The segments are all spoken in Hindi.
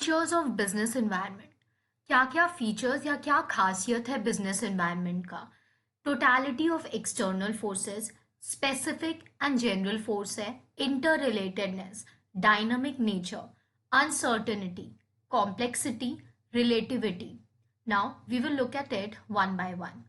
Features of business environment. क्या क्या फीचर्स या क्या खासियत है बिजनेस एनवायरनमेंट का? Totality of external forces, specific and general force है, interrelatedness, dynamic nature, uncertainty, complexity, relativity. Now we will look at it one by one.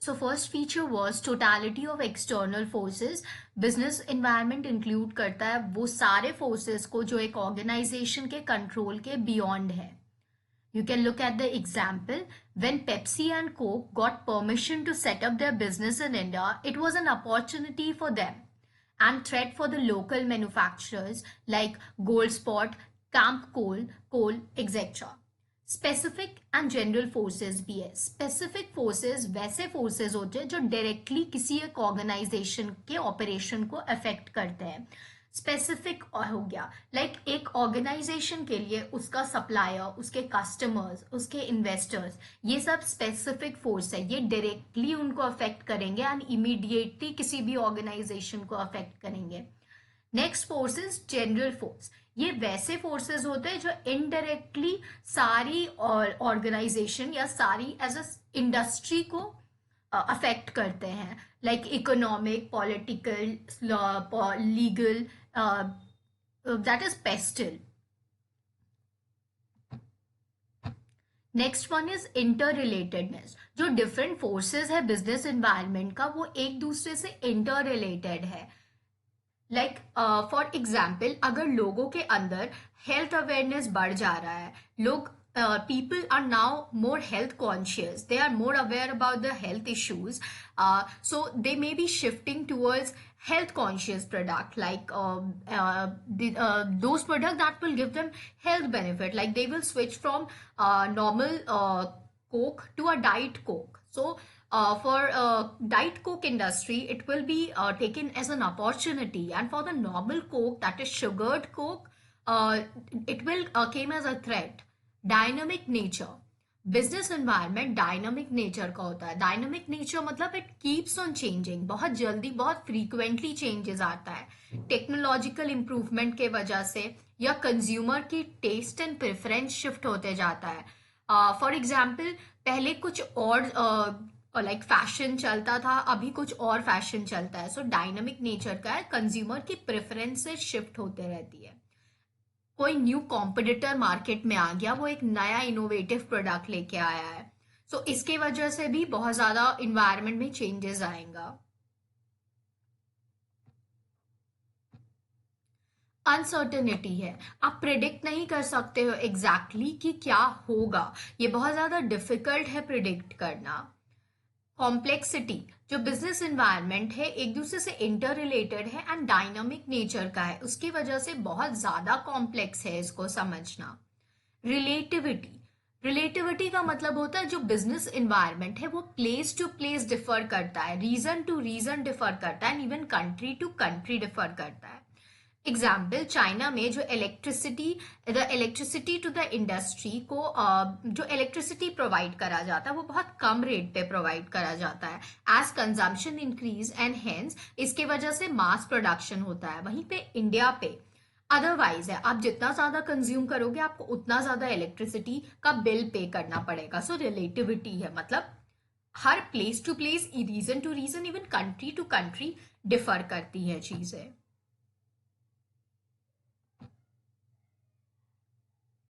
So first feature was totality of external forces. Business environment include करता है वो सारे forces को जो एक organization के control के beyond है. You can look at the example. When Pepsi and Coke got permission to set up their business in India, it was an opportunity for them and threat for the local manufacturers like Gold Spot, Camp Coal, etc. Specific and general forces भी है. स्पेसिफिक फोर्सेस वैसे फोर्सेस होते हैं जो डायरेक्टली किसी एक ऑर्गेनाइजेशन के ऑपरेशन को अफेक्ट करते हैं. स्पेसिफिक हो गया लाइक एक ऑर्गेनाइजेशन के लिए उसका सप्लायर, उसके कस्टमर्स, उसके इन्वेस्टर्स, ये सब स्पेसिफिक फोर्स है. ये डायरेक्टली उनको अफेक्ट करेंगे एंड इमीडिएटली किसी भी ऑर्गेनाइजेशन को अफेक्ट करेंगे. Next force is general force. ये वैसे फोर्सेस होते हैं जो इनडायरेक्टली सारी ऑर्गेनाइजेशन या सारी एज अ इंडस्ट्री को अफेक्ट करते हैं, like economic, political, legal, that is pastel. Next one is inter relatedness. जो डिफरेंट फोर्सेस है बिजनेस एनवायरनमेंट का वो एक दूसरे से इंटर रिलेटेड है. लाइक फॉर एग्जाम्पल अगर लोगों के अंदर हेल्थ अवेयरनेस बढ़ जा रहा है, लोग people are now more health conscious, they are more aware about the health issues, so they may be shifting towards health conscious product like those products that will give them health benefit, like they will switch from normal Coke to a Diet Coke. So for Diet Coke industry, it will be taken as an opportunity, and for the normal Coke, that is sugared Coke, it will came as a threat. Dynamic nature. Business environment dynamic nature का होता है. डायनामिक नेचर मतलब इट कीप्स ऑन चेंजिंग, बहुत जल्दी बहुत फ्रीक्वेंटली चेंजेस आता है टेक्नोलॉजिकल इंप्रूवमेंट के वजह से, या कंज्यूमर की टेस्ट एंड प्रेफरेंस शिफ्ट होते जाता है. फॉर एग्जाम्पल पहले कुछ और लाइक फैशन चलता था, अभी कुछ और फैशन चलता है. सो डायनामिक नेचर का है, कंज्यूमर की प्रेफरेंसेस शिफ्ट होते रहती है. कोई न्यू कॉम्पिटिटर मार्केट में आ गया, वो एक नया इनोवेटिव प्रोडक्ट लेके आया है, सो इसके वजह से भी बहुत ज्यादा इन्वायरमेंट में चेंजेस आएगा. अनसर्टेनिटी है, आप प्रिडिक्ट नहीं कर सकते हो एग्जैक्टली कि क्या होगा, ये बहुत ज्यादा डिफिकल्ट है प्रिडिक्ट करना. कॉम्प्लेक्सिटी, जो बिजनेस एनवायरनमेंट है एक दूसरे से इंटर रिलेटेड है एंड डायनामिक नेचर का है, उसकी वजह से बहुत ज्यादा कॉम्प्लेक्स है इसको समझना. रिलेटिविटी, रिलेटिविटी का मतलब होता है जो बिजनेस एनवायरनमेंट है वो प्लेस टू प्लेस डिफर करता है, रीजन टू रीजन डिफर करता है, and even country to country differ करता है. एग्जाम्पल चाइना में जो इलेक्ट्रिसिटी टू द इंडस्ट्री को जो इलेक्ट्रिसिटी प्रोवाइड करा जाता है वो बहुत कम रेट पे प्रोवाइड करा जाता है. As consumption increase and hence इसके वजह से मास प्रोडक्शन होता है. वहीं पे इंडिया पे अदरवाइज है, आप जितना ज्यादा कंज्यूम करोगे आपको उतना ज्यादा इलेक्ट्रिसिटी का बिल पे करना पड़ेगा. सो रिलेटिविटी है, मतलब हर place to place, region to region, even country to country differ करती है चीजें.